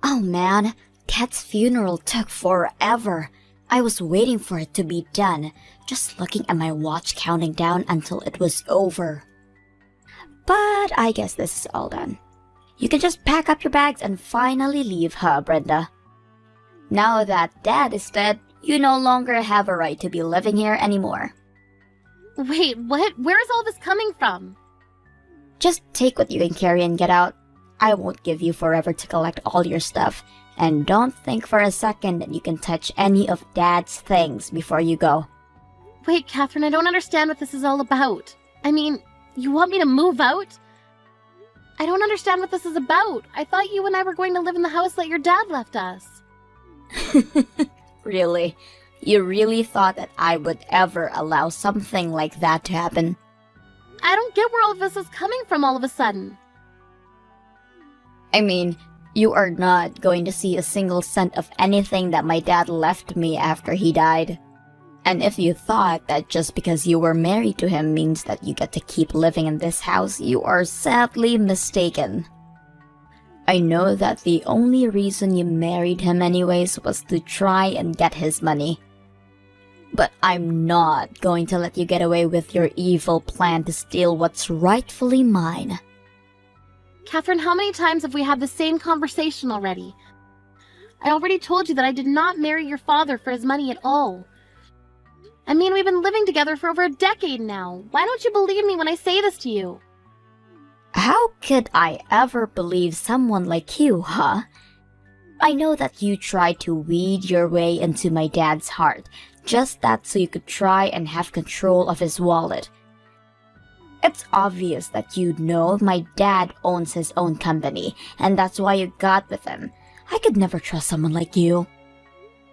Oh man, Kat's funeral took forever. I was waiting for it to be done, just looking at my watch counting down until it was over. But I guess this is all done. You can just pack up your bags and finally leave, huh, Brenda? Now that Dad is dead, you no longer have a right to be living here anymore. Wait, what? Where is all this coming from? Just take what you can carry and get out. I won't give you forever to collect all your stuff, and don't think for a second that you can touch any of Dad's things before you go. Wait, Catherine, I don't understand what this is all about. I mean, you want me to move out? I don't understand what this is about. I thought you and I were going to live in the house that your dad left us. Really? You really thought that I would ever allow something like that to happen? I don't get where all of this is coming from all of a sudden. I mean, you are not going to see a single cent of anything that my dad left me after he died. And if you thought that just because you were married to him means that you get to keep living in this house, you are sadly mistaken. I know that the only reason you married him anyways was to try and get his money. But I'm not going to let you get away with your evil plan to steal what's rightfully mine. Catherine, how many times have we had the same conversation already? I already told you that I did not marry your father for his money at all. I mean, we've been living together for over a decade now. Why don't you believe me when I say this to you? How could I ever believe someone like you, huh? I know that you tried to weed your way into my dad's heart, just that so you could try and have control of his wallet. It's obvious that you know my dad owns his own company, and that's why you got with him. I could never trust someone like you.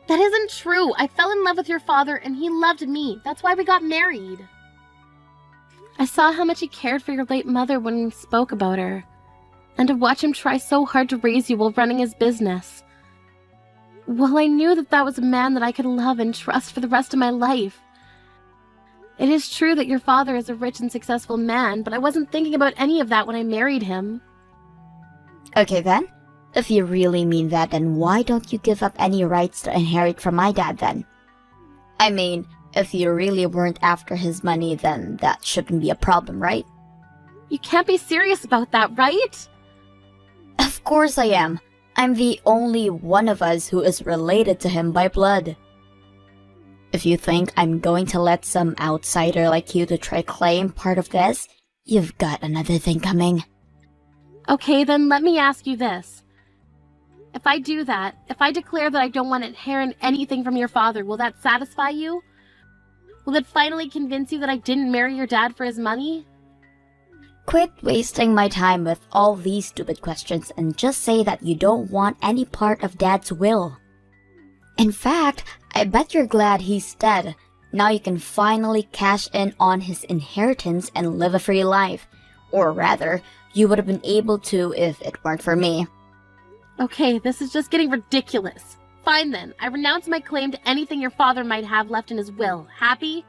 That isn't true. I fell in love with your father and he loved me. That's why we got married. I saw how much he cared for your late mother when we spoke about her. And to watch him try so hard to raise you while running his business. Well, I knew that that was a man that I could love and trust for the rest of my life. It is true that your father is a rich and successful man, but I wasn't thinking about any of that when I married him. Okay then. If you really mean that, then why don't you give up any rights to inherit from my dad then? I mean, if you really weren't after his money, then that shouldn't be a problem, right? You can't be serious about that, right? Of course I am. I'm the only one of us who is related to him by blood. If you think I'm going to let some outsider like you to try claim part of this, you've got another thing coming. Okay, then let me ask you this. If I do that, if I declare that I don't want to inherit anything from your father, will that satisfy you? Will it finally convince you that I didn't marry your dad for his money? Quit wasting my time with all these stupid questions and just say that you don't want any part of Dad's will. In fact, I bet you're glad he's dead. Now you can finally cash in on his inheritance and live a free life. Or rather, you would have been able to if it weren't for me. Okay, this is just getting ridiculous. Fine then, I renounce my claim to anything your father might have left in his will. Happy?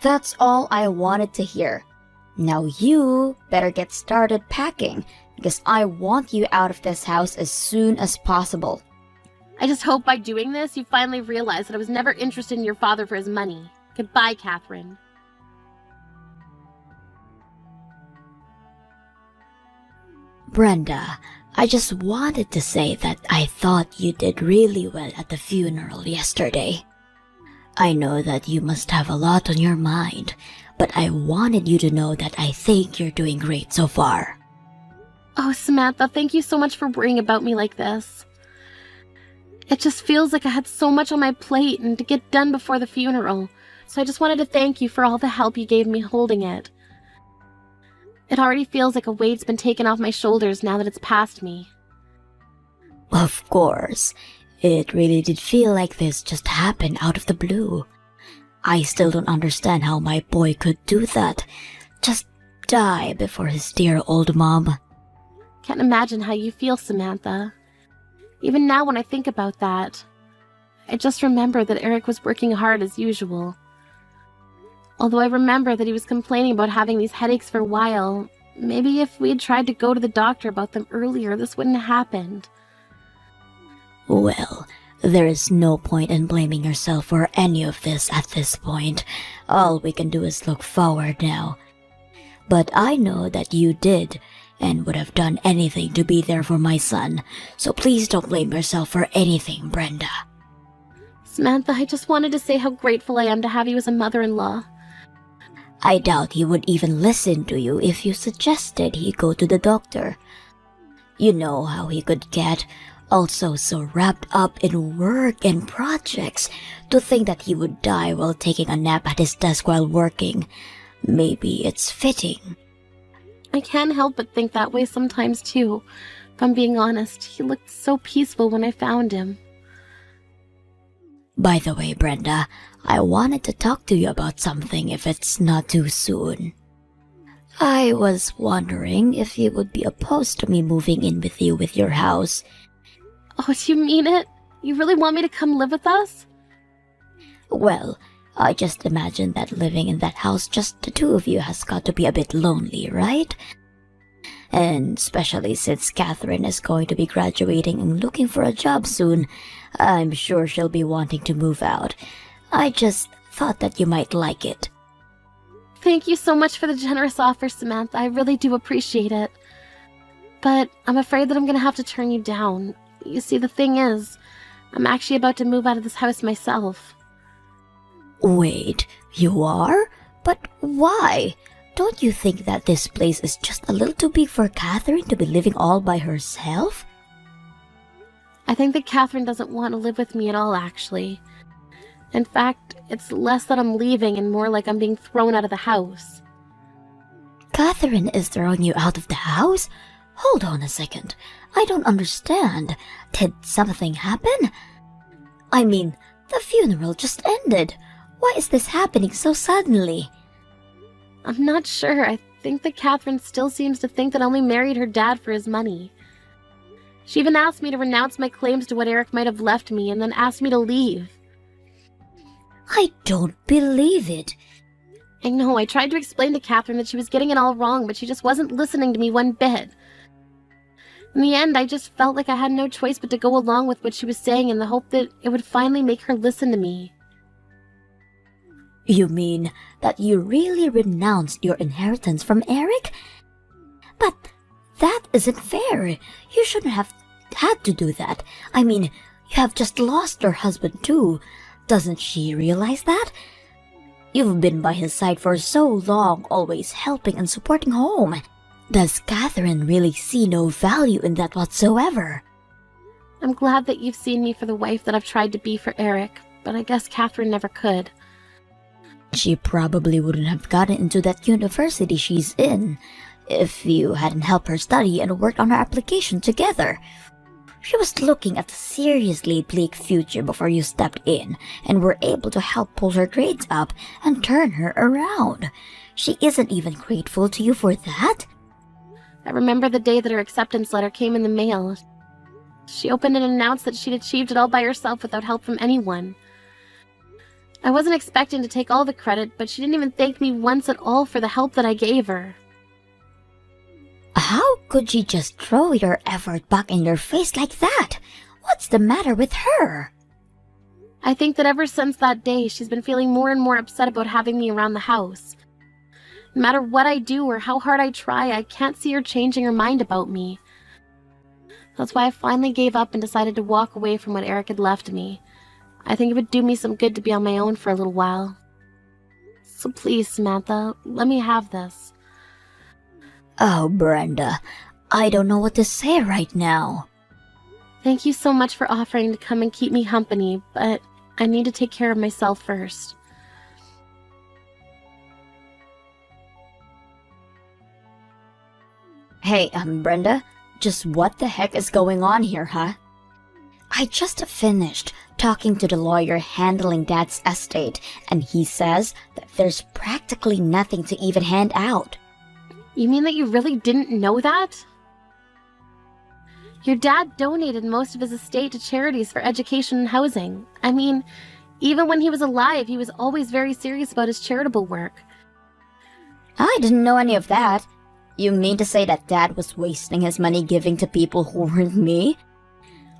That's all I wanted to hear. Now you better get started packing, because I want you out of this house as soon as possible. I just hope by doing this, you finally realize that I was never interested in your father for his money. Goodbye, Catherine. Brenda, I just wanted to say that I thought you did really well at the funeral yesterday. I know that you must have a lot on your mind, but I wanted you to know that I think you're doing great so far. Oh, Samantha, thank you so much for worrying about me like this. It just feels like I had so much on my plate and to get done before the funeral, so I just wanted to thank you for all the help you gave me holding it. It already feels like a weight's been taken off my shoulders now that it's past me. Of course. It really did feel like this just happened out of the blue. I still don't understand how my boy could do that. Just die before his dear old mom. Can't imagine how you feel, Samantha. Even now when I think about that, I just remember that Eric was working hard as usual. Although I remember that he was complaining about having these headaches for a while, Maybe if we had tried to go to the doctor about them earlier, this wouldn't have happened. Well, there is no point in blaming yourself for any of this at this point. All we can do is look forward now. But I know that you did, and would have done anything to be there for my son, so please don't blame yourself for anything, Brenda. Samantha, I just wanted to say how grateful I am to have you as a mother-in-law. I doubt he would even listen to you if you suggested he go to the doctor. You know how he could get, also so wrapped up in work and projects, to think that he would die while taking a nap at his desk while working. Maybe it's fitting. I can't help but think that way sometimes too. If I'm being honest, he looked so peaceful when I found him. By the way, Brenda, I wanted to talk to you about something if it's not too soon. I was wondering if you would be opposed to me moving in with you with your house. Oh, do you mean it? You really want me to come live with us? Well, I just imagine that living in that house just the two of you has got to be a bit lonely, right? And especially since Catherine is going to be graduating and looking for a job soon, I'm sure she'll be wanting to move out. I just thought that you might like it. Thank you so much for the generous offer, Samantha. I really do appreciate it. But I'm afraid that I'm going to have to turn you down. You see, the thing is, I'm actually about to move out of this house myself. Wait, you are? But why? Don't you think that this place is just a little too big for Catherine to be living all by herself? I think that Catherine doesn't want to live with me at all, actually. In fact, it's less that I'm leaving and more like I'm being thrown out of the house. Catherine is throwing you out of the house? Hold on a second. I don't understand. Did something happen? I mean, the funeral just ended. Why is this happening so suddenly? I'm not sure. I think that Catherine still seems to think that I only married her dad for his money. She even asked me to renounce my claims to what Eric might have left me and then asked me to leave. I don't believe it. I know, I tried to explain to Catherine that she was getting it all wrong, but she just wasn't listening to me one bit. In the end, I just felt like I had no choice but to go along with what she was saying in the hope that it would finally make her listen to me. You mean that you really renounced your inheritance from Eric? But that isn't fair. You shouldn't have had to do that. I mean, you have just lost your husband too. Doesn't she realize that? You've been by his side for so long, always helping and supporting home. Does Catherine really see no value in that whatsoever? I'm glad that you've seen me for the wife that I've tried to be for Eric, but I guess Catherine never could. She probably wouldn't have gotten into that university she's in if you hadn't helped her study and worked on her application together. She was looking at a seriously bleak future before you stepped in and were able to help pull her grades up and turn her around. She isn't even grateful to you for that? I remember the day that her acceptance letter came in the mail. She opened and announced that she'd achieved it all by herself without help from anyone. I wasn't expecting to take all the credit, but she didn't even thank me once at all for the help that I gave her. How could she just throw your effort back in your face like that? What's the matter with her? I think that ever since that day, she's been feeling more and more upset about having me around the house. No matter what I do or how hard I try, I can't see her changing her mind about me. That's why I finally gave up and decided to walk away from what Eric had left me. I think it would do me some good to be on my own for a little while. So please, Samantha, let me have this. Oh, Brenda, I don't know what to say right now. Thank you so much for offering to come and keep me company, but I need to take care of myself first. Hey, Brenda, just what the heck is going on here, huh? I just finished talking to the lawyer handling Dad's estate, and he says that there's practically nothing to even hand out. You mean that you really didn't know that? Your dad donated most of his estate to charities for education and housing. I mean, even when he was alive, he was always very serious about his charitable work. I didn't know any of that. You mean to say that Dad was wasting his money giving to people who weren't me?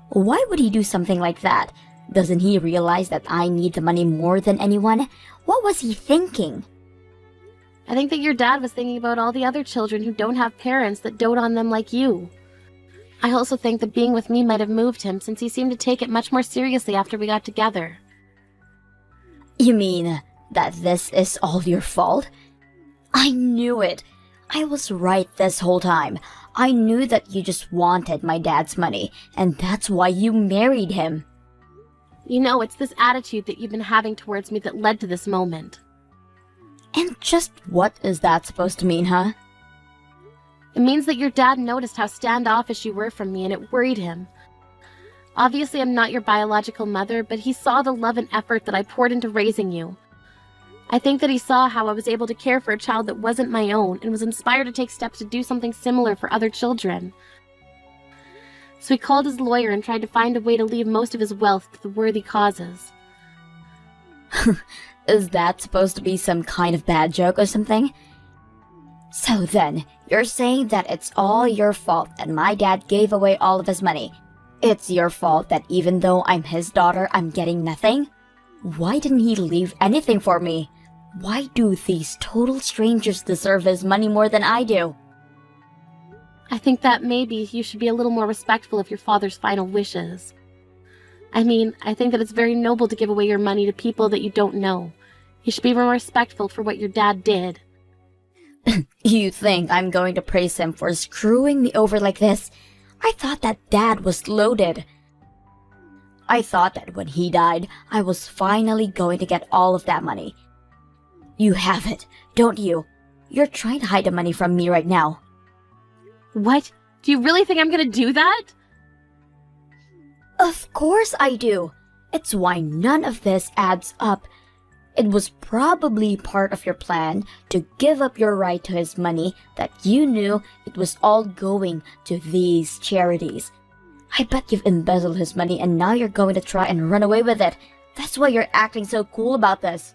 Why would he do something like that? Doesn't he realize that I need the money more than anyone? What was he thinking? I think that your dad was thinking about all the other children who don't have parents that dote on them like you. I also think that being with me might have moved him, since he seemed to take it much more seriously after we got together. You mean that this is all your fault? I knew it. I was right this whole time. I knew that you just wanted my dad's money, and that's why you married him. You know, it's this attitude that you've been having towards me that led to this moment. And just what is that supposed to mean, huh? It means that your dad noticed how standoffish you were from me, and it worried him. Obviously, I'm not your biological mother, but he saw the love and effort that I poured into raising you. I think that he saw how I was able to care for a child that wasn't my own, and was inspired to take steps to do something similar for other children. So he called his lawyer and tried to find a way to leave most of his wealth to the worthy causes. Is that supposed to be some kind of bad joke or something? So then, you're saying that it's all your fault that my dad gave away all of his money. It's your fault that even though I'm his daughter, I'm getting nothing? Why didn't he leave anything for me? Why do these total strangers deserve his money more than I do? I think that maybe you should be a little more respectful of your father's final wishes. I mean, I think that it's very noble to give away your money to people that you don't know. You should be more respectful for what your dad did. You think I'm going to praise him for screwing me over like this? I thought that Dad was loaded. I thought that when he died, I was finally going to get all of that money. You have it, don't you? You're trying to hide the money from me right now. What? Do you really think I'm gonna do that? Of course I do. It's why none of this adds up. It was probably part of your plan to give up your right to his money that you knew it was all going to these charities. I bet you've embezzled his money and now you're going to try and run away with it. That's why you're acting so cool about this.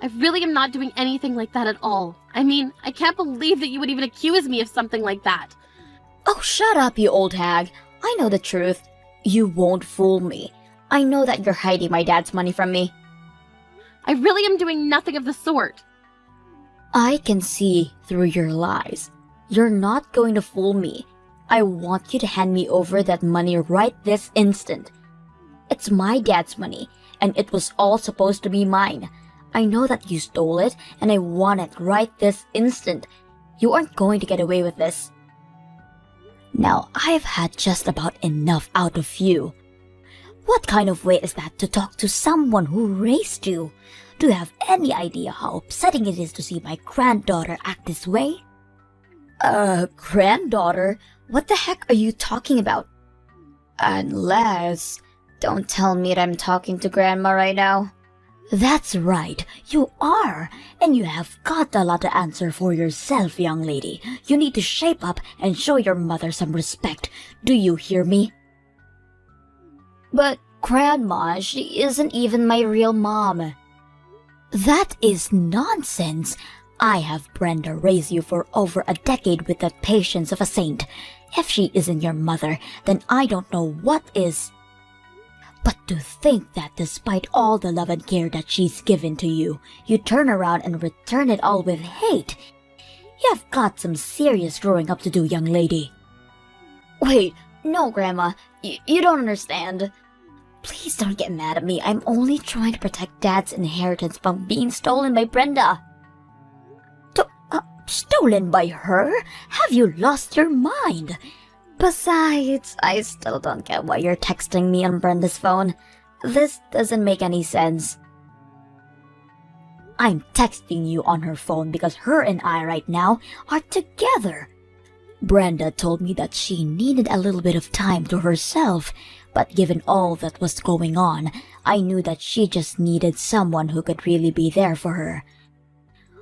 I really am not doing anything like that at all. I mean, I can't believe that you would even accuse me of something like that. Oh, shut up, you old hag. I know the truth. You won't fool me. I know that you're hiding my dad's money from me. I really am doing nothing of the sort. I can see through your lies. You're not going to fool me. I want you to hand me over that money right this instant. It's my dad's money, and it was all supposed to be mine. I know that you stole it, and I want it right this instant. You aren't going to get away with this. Now, I've had just about enough out of you. What kind of way is that to talk to someone who raised you? Do you have any idea how upsetting it is to see my granddaughter act this way? Granddaughter? What the heck are you talking about? Unless... Don't tell me that I'm talking to Grandma right now. That's right, you are. And you have got a lot to answer for yourself, young lady. You need to shape up and show your mother some respect. Do you hear me? But, Grandma, she isn't even my real mom. That is nonsense. I have Brenda raise you for over a decade with the patience of a saint. If she isn't your mother, then I don't know what is. But to think that despite all the love and care that she's given to you, you turn around and return it all with hate. You've got some serious growing up to do, young lady. Wait, no, Grandma. You don't understand. Please don't get mad at me. I'm only trying to protect Dad's inheritance from being stolen by Brenda. Stolen by her? Have you lost your mind? Besides, I still don't get why you're texting me on Brenda's phone. This doesn't make any sense. I'm texting you on her phone because her and I right now are together. Brenda told me that she needed a little bit of time to herself, but given all that was going on, I knew that she just needed someone who could really be there for her.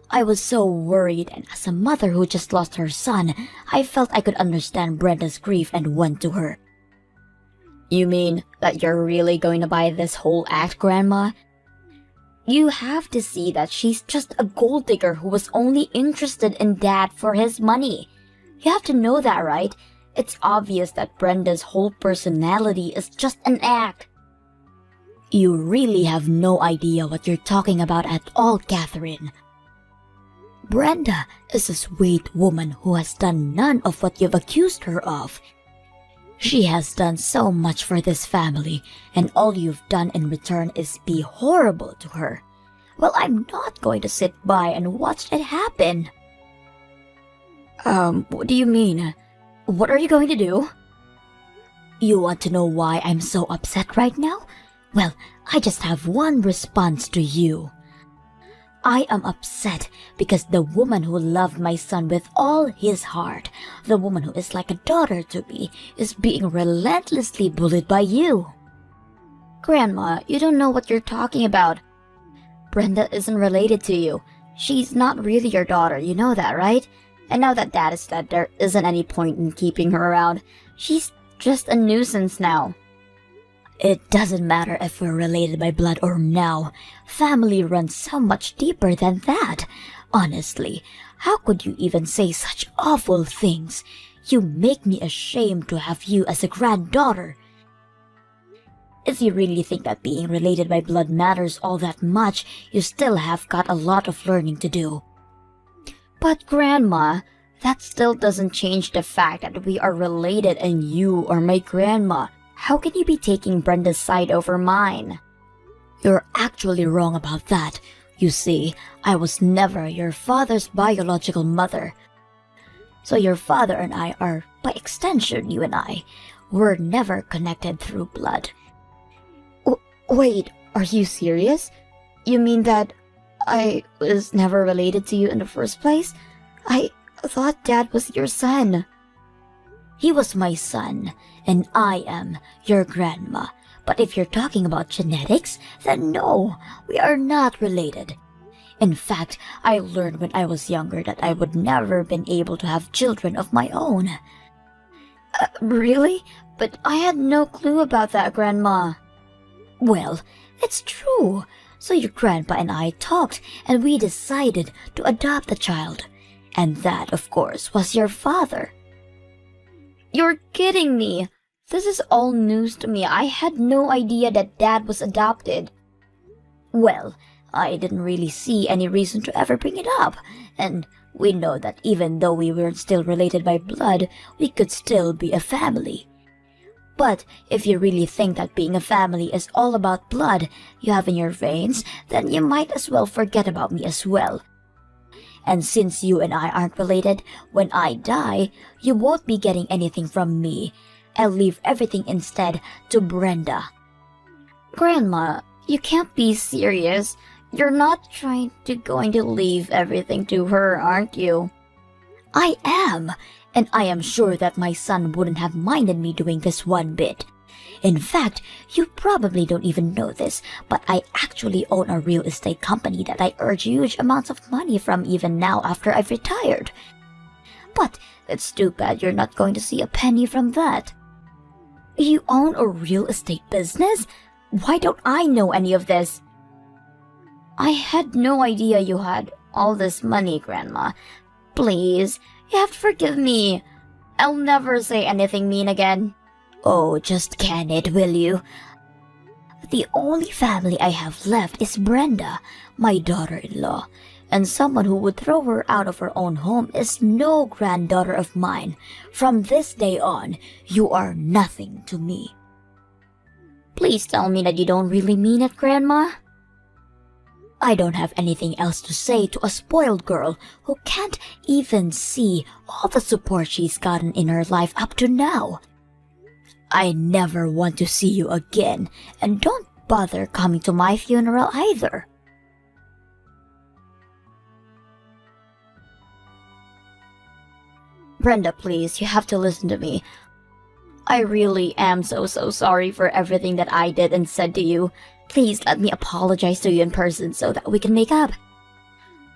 I was so worried, and as a mother who just lost her son, I felt I could understand Brenda's grief and went to her. You mean that you're really going to buy this whole act, Grandma? You have to see that she's just a gold digger who was only interested in Dad for his money. You have to know that, right? It's obvious that Brenda's whole personality is just an act. You really have no idea what you're talking about at all, Catherine. Brenda is a sweet woman who has done none of what you've accused her of. She has done so much for this family, and all you've done in return is be horrible to her. Well, I'm not going to sit by and watch it happen. What do you mean? What are you going to do? You want to know why I'm so upset right now? Well, I just have one response to you. I am upset because the woman who loved my son with all his heart, the woman who is like a daughter to me, is being relentlessly bullied by you. Grandma, you don't know what you're talking about. Brenda isn't related to you. She's not really your daughter, you know that, right? And now that Dad is dead, there isn't any point in keeping her around. She's just a nuisance now. It doesn't matter if we're related by blood or no. Family runs so much deeper than that. Honestly, how could you even say such awful things? You make me ashamed to have you as a granddaughter. If you really think that being related by blood matters all that much, you still have got a lot of learning to do. But Grandma, that still doesn't change the fact that we are related and you are my grandma. How can you be taking Brenda's side over mine? You're actually wrong about that. You see, I was never your father's biological mother. So your father and I are, by extension, you and I, were never connected through blood. Wait, are you serious? You mean that I was never related to you in the first place? I thought Dad was your son. He was my son, and I am your grandma. But if you're talking about genetics, then no, we are not related. In fact, I learned when I was younger that I would never been able to have children of my own. Really? But I had no clue about that, Grandma. Well, it's true. So your grandpa and I talked, and we decided to adopt the child. And that, of course, was your father. You're kidding me. This is all news to me. I had no idea that Dad was adopted. Well, I didn't really see any reason to ever bring it up. And we know that even though we weren't still related by blood, we could still be a family. But if you really think that being a family is all about blood you have in your veins, then you might as well forget about me as well. And since you and I aren't related, when I die, you won't be getting anything from me. I'll leave everything instead to Brenda. Grandma, you can't be serious. You're not going to leave everything to her, aren't you? I am, and I am sure that my son wouldn't have minded me doing this one bit. In fact, you probably don't even know this, but I actually own a real estate company that I earn huge amounts of money from even now after I've retired. But it's too bad you're not going to see a penny from that. You own a real estate business? Why don't I know any of this? I had no idea you had all this money, Grandma. Please, you have to forgive me. I'll never say anything mean again. Oh, just can it, will you? The only family I have left is Brenda, my daughter-in-law, and someone who would throw her out of her own home is no granddaughter of mine. From this day on, you are nothing to me. Please tell me that you don't really mean it, Grandma. I don't have anything else to say to a spoiled girl who can't even see all the support she's gotten in her life up to now. I never want to see you again, and don't bother coming to my funeral either. Brenda, please, you have to listen to me. I really am so sorry for everything that I did and said to you. Please let me apologize to you in person so that we can make up.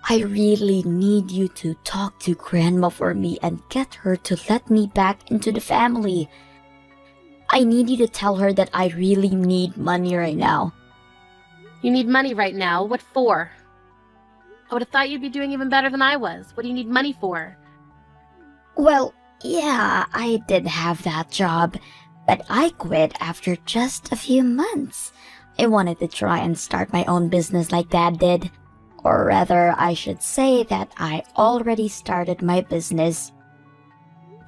I really need you to talk to Grandma for me and get her to let me back into the family. I need you to tell her that I really need money right now. You need money right now. What for? I would have thought you'd be doing even better than I was. What do you need money for? Well, yeah, I did have that job, but I quit after just a few months. I wanted to try and start my own business like Dad did. Or rather, I should say that I already started my business.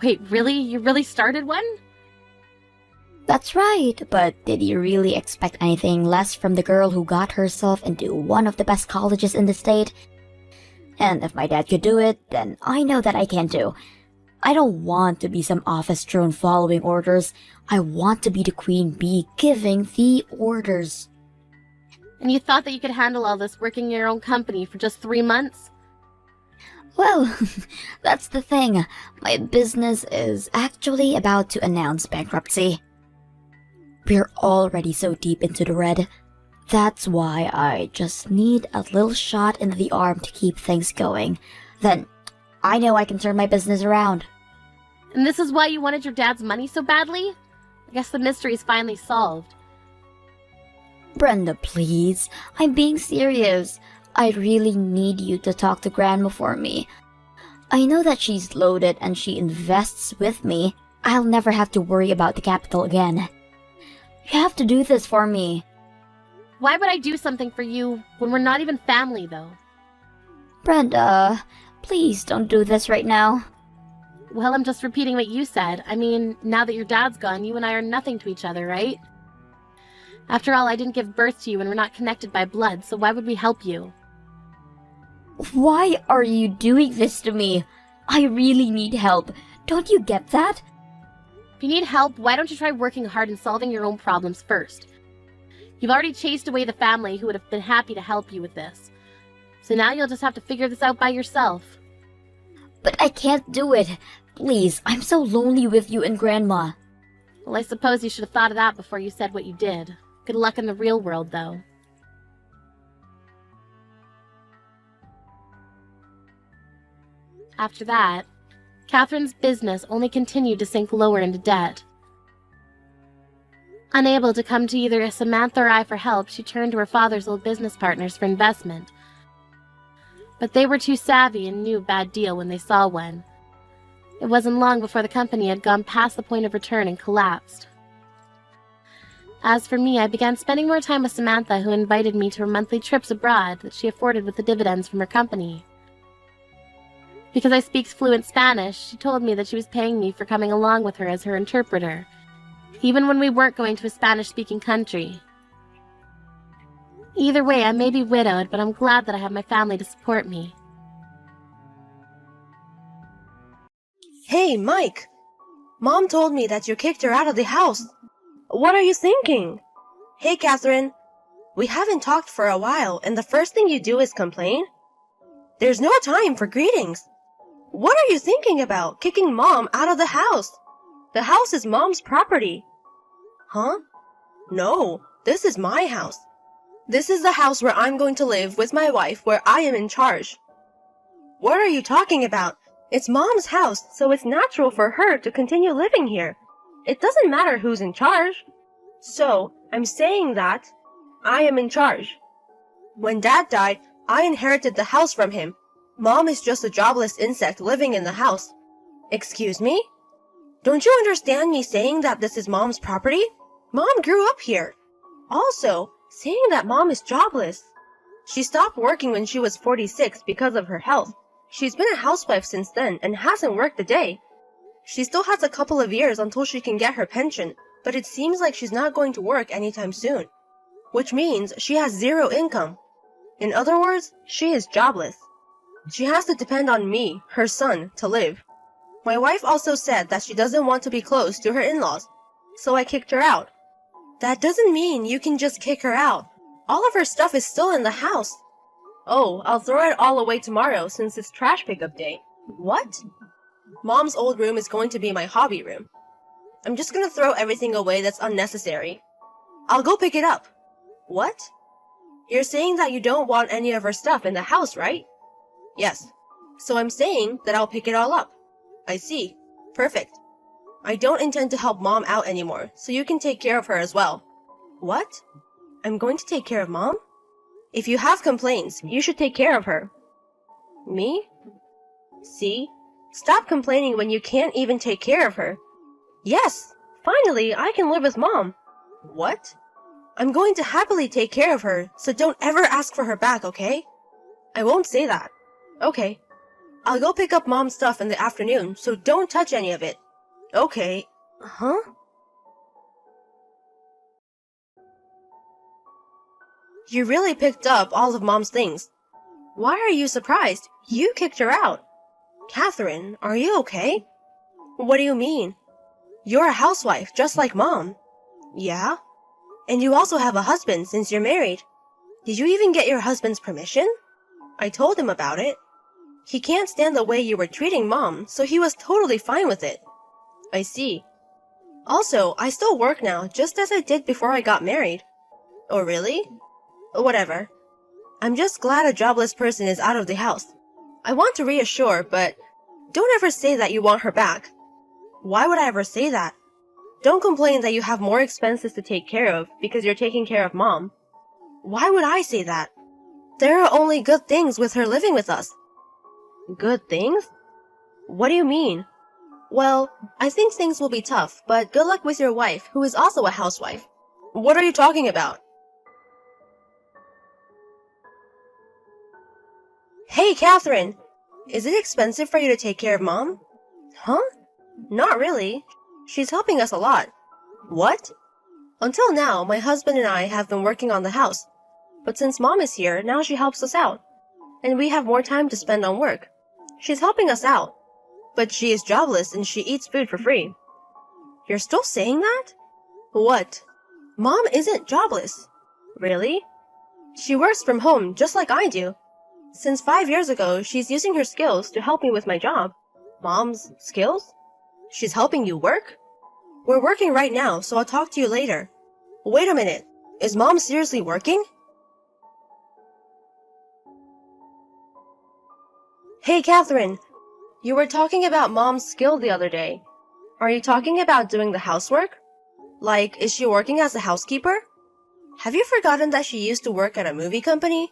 Wait, really? You really started one? That's right, but did you really expect anything less from the girl who got herself into one of the best colleges in the state? And if my dad could do it, then I know that I can too. I don't want to be some office drone following orders. I want to be the queen bee giving the orders. And you thought that you could handle all this working in your own company for just 3 months? Well, that's the thing. My business is actually about to announce bankruptcy. We're already so deep into the red. That's why I just need a little shot in the arm to keep things going. Then, I know I can turn my business around. And this is why you wanted your dad's money so badly? I guess the mystery's finally solved. Brenda, please. I'm being serious. I really need you to talk to Grandma for me. I know that she's loaded and she invests with me. I'll never have to worry about the capital again. You have to do this for me. Why would I do something for you when we're not even family, though? Brenda, please don't do this right now. Well, I'm just repeating what you said. I mean, now that your dad's gone, you and I are nothing to each other, right? After all, I didn't give birth to you and we're not connected by blood, so why would we help you? Why are you doing this to me? I really need help. Don't you get that? If you need help, why don't you try working hard and solving your own problems first? You've already chased away the family who would have been happy to help you with this. So now you'll just have to figure this out by yourself. But I can't do it. Please, I'm so lonely with you and Grandma. Well, I suppose you should have thought of that before you said what you did. Good luck in the real world, though. After that, Catherine's business only continued to sink lower into debt. Unable to come to either Samantha or I for help, she turned to her father's old business partners for investment. But they were too savvy and knew a bad deal when they saw one. It wasn't long before the company had gone past the point of return and collapsed. As for me, I began spending more time with Samantha, who invited me to her monthly trips abroad that she afforded with the dividends from her company. Because I speak fluent Spanish, she told me that she was paying me for coming along with her as her interpreter, even when we weren't going to a Spanish-speaking country. Either way, I may be widowed, but I'm glad that I have my family to support me. Hey, Mike! Mom told me that you kicked her out of the house. What are you thinking? Hey, Catherine. We haven't talked for a while, and the first thing you do is complain? There's no time for greetings. What are you thinking about, kicking Mom out of the house? The house is Mom's property. Huh? No, this is my house. This is the house where I'm going to live with my wife, where I am in charge. What are you talking about? It's Mom's house, so it's natural for her to continue living here. It doesn't matter who's in charge. So, I'm saying that I am in charge. When Dad died, I inherited the house from him. Mom is just a jobless insect living in the house. Excuse me? Don't you understand me saying that this is Mom's property? Mom grew up here. Also, saying that Mom is jobless. She stopped working when she was 46 because of her health. She's been a housewife since then and hasn't worked a day. She still has a couple of years until she can get her pension, but it seems like she's not going to work anytime soon. Which means she has zero income. In other words, she is jobless. She has to depend on me, her son, to live. My wife also said that she doesn't want to be close to her in-laws, so I kicked her out. That doesn't mean you can just kick her out. All of her stuff is still in the house. Oh, I'll throw it all away tomorrow since it's trash pickup day. What? Mom's old room is going to be my hobby room. I'm just gonna throw everything away that's unnecessary. I'll go pick it up. What? You're saying that you don't want any of her stuff in the house, right? Yes. So I'm saying that I'll pick it all up. I see. Perfect. I don't intend to help Mom out anymore, so you can take care of her as well. What? I'm going to take care of Mom? If you have complaints, you should take care of her. Me? See? Stop complaining when you can't even take care of her. Yes! Finally, I can live with Mom. What? I'm going to happily take care of her, so don't ever ask for her back, okay? I won't say that. Okay. I'll go pick up Mom's stuff in the afternoon, so don't touch any of it. Okay. Huh? You really picked up all of Mom's things. Why are you surprised? You kicked her out. Catherine, are you okay? What do you mean? You're a housewife, just like Mom. Yeah? And you also have a husband since you're married. Did you even get your husband's permission? I told him about it. He can't stand the way you were treating Mom, so he was totally fine with it. I see. Also, I still work now, just as I did before I got married. Oh, really? Whatever. I'm just glad a jobless person is out of the house. I want to reassure, but don't ever say that you want her back. Why would I ever say that? Don't complain that you have more expenses to take care of because you're taking care of Mom. Why would I say that? There are only good things with her living with us. Good things? What do you mean? Well, I think things will be tough, but good luck with your wife, who is also a housewife. What are you talking about? Hey, Catherine! Is it expensive for you to take care of Mom? Huh? Not really. She's helping us a lot. What? Until now, my husband and I have been working on the house. But since Mom is here, now she helps us out. And we have more time to spend on work. She's helping us out. But she is jobless and she eats food for free. You're still saying that? What? Mom isn't jobless. Really? She works from home just like I do. Since 5 years ago, she's using her skills to help me with my job. Mom's skills? She's helping you work? We're working right now, so I'll talk to you later. Wait a minute. Is Mom seriously working? Hey, Catherine. You were talking about Mom's skill the other day. Are you talking about doing the housework? Like, is she working as a housekeeper? Have you forgotten that she used to work at a movie company?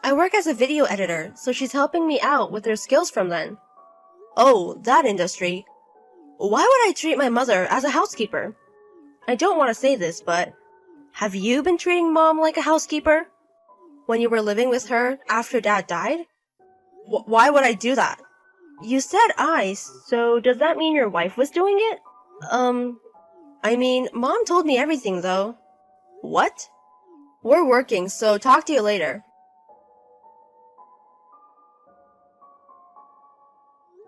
I work as a video editor, so she's helping me out with her skills from then. Oh, that industry. Why would I treat my mother as a housekeeper? I don't want to say this, but have you been treating Mom like a housekeeper? When you were living with her after Dad died? Why would I do that? You said I, so does that mean your wife was doing it? I mean, Mom told me everything, though. What? We're working, so talk to you later.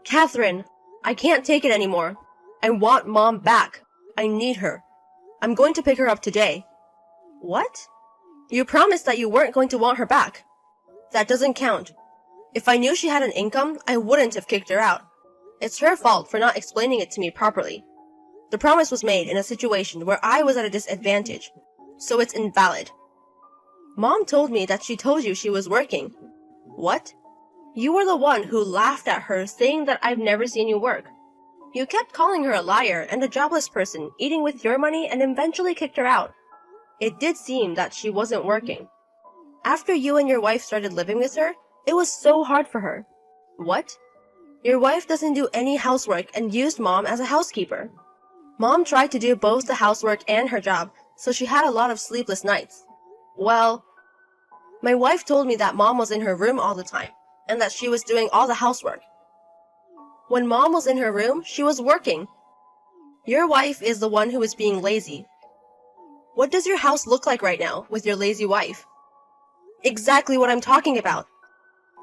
Catherine, I can't take it anymore. I want Mom back. I need her. I'm going to pick her up today. What? You promised that you weren't going to want her back. That doesn't count. If I knew she had an income, I wouldn't have kicked her out. It's her fault for not explaining it to me properly. The promise was made in a situation where I was at a disadvantage, so it's invalid. Mom told me that she told you she was working. What? You were the one who laughed at her saying that I've never seen you work. You kept calling her a liar and a jobless person, eating with your money, and eventually kicked her out. It did seem that she wasn't working. After you and your wife started living with her, it was so hard for her. What? Your wife doesn't do any housework and used Mom as a housekeeper. Mom tried to do both the housework and her job, so she had a lot of sleepless nights. Well, my wife told me that Mom was in her room all the time, and that she was doing all the housework. When Mom was in her room, she was working. Your wife is the one who is being lazy. What does your house look like right now with your lazy wife? Exactly what I'm talking about.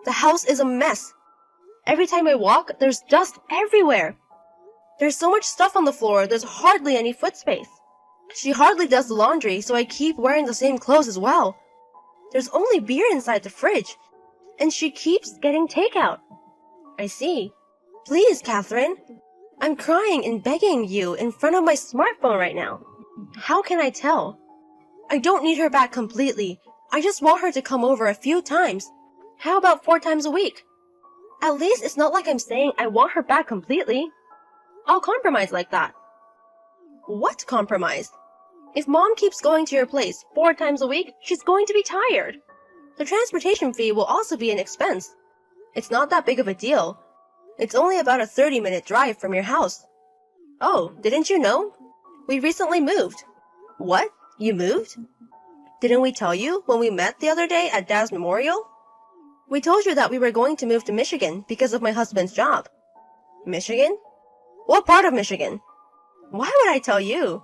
The house is a mess. Every time I walk, there's dust everywhere. There's so much stuff on the floor, there's hardly any foot space. She hardly does the laundry, so I keep wearing the same clothes as well. There's only beer inside the fridge, and she keeps getting takeout. I see. Please, Catherine. I'm crying and begging you in front of my smartphone right now. How can I tell? I don't need her back completely. I just want her to come over a few times. How about 4 times a week? At least it's not like I'm saying I want her back completely. I'll compromise like that. What compromise? If Mom keeps going to your place 4 times a week, she's going to be tired. The transportation fee will also be an expense. It's not that big of a deal. It's only about a 30-minute drive from your house. Oh, didn't you know? We recently moved. What? You moved? Didn't we tell you when we met the other day at Dad's memorial? We told you that we were going to move to Michigan because of my husband's job. Michigan? What part of Michigan? Why would I tell you?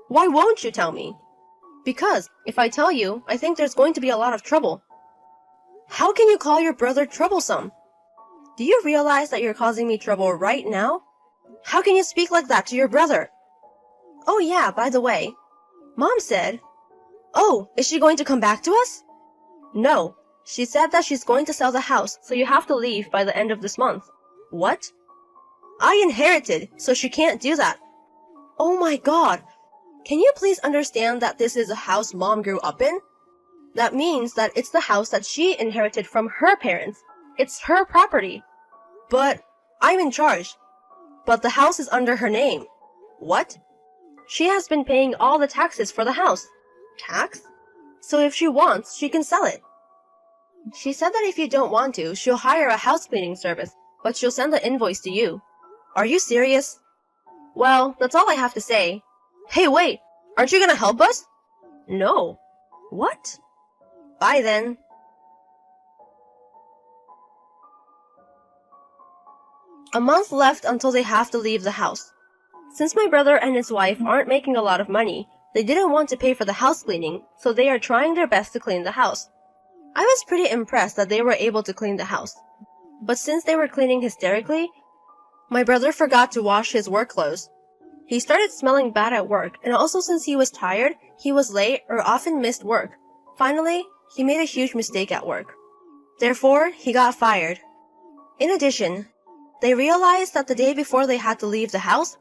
Why won't you tell me? Because if I tell you, I think there's going to be a lot of trouble. How can you call your brother troublesome? Do you realize that you're causing me trouble right now? How can you speak like that to your brother? Oh yeah, by the way, Mom said... Oh, is she going to come back to us? No, she said that she's going to sell the house, so you have to leave by the end of this month. What? I inherited, so she can't do that. Oh my god. Can you please understand that this is a house Mom grew up in? That means that it's the house that she inherited from her parents. It's her property. But I'm in charge. But the house is under her name. What? She has been paying all the taxes for the house. Tax? So if she wants, she can sell it. She said that if you don't want to, she'll hire a house cleaning service, but she'll send the invoice to you. Are you serious? Well, that's all I have to say. Hey, wait! Aren't you gonna help us? No. What? Bye then. A month left until they have to leave the house. Since my brother and his wife aren't making a lot of money, they didn't want to pay for the house cleaning, so they are trying their best to clean the house. I was pretty impressed that they were able to clean the house. But since they were cleaning hysterically, my brother forgot to wash his work clothes. He started smelling bad at work, and also since he was tired, he was late or often missed work. Finally, he made a huge mistake at work. Therefore, he got fired. In addition, they realized that the day before they had to leave the house,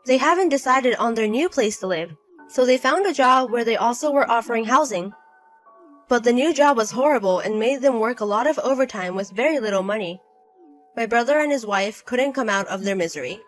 they haven't decided on their new place to live, so they found a job where they also were offering housing. But the new job was horrible and made them work a lot of overtime with very little money. My brother and his wife couldn't come out of their misery.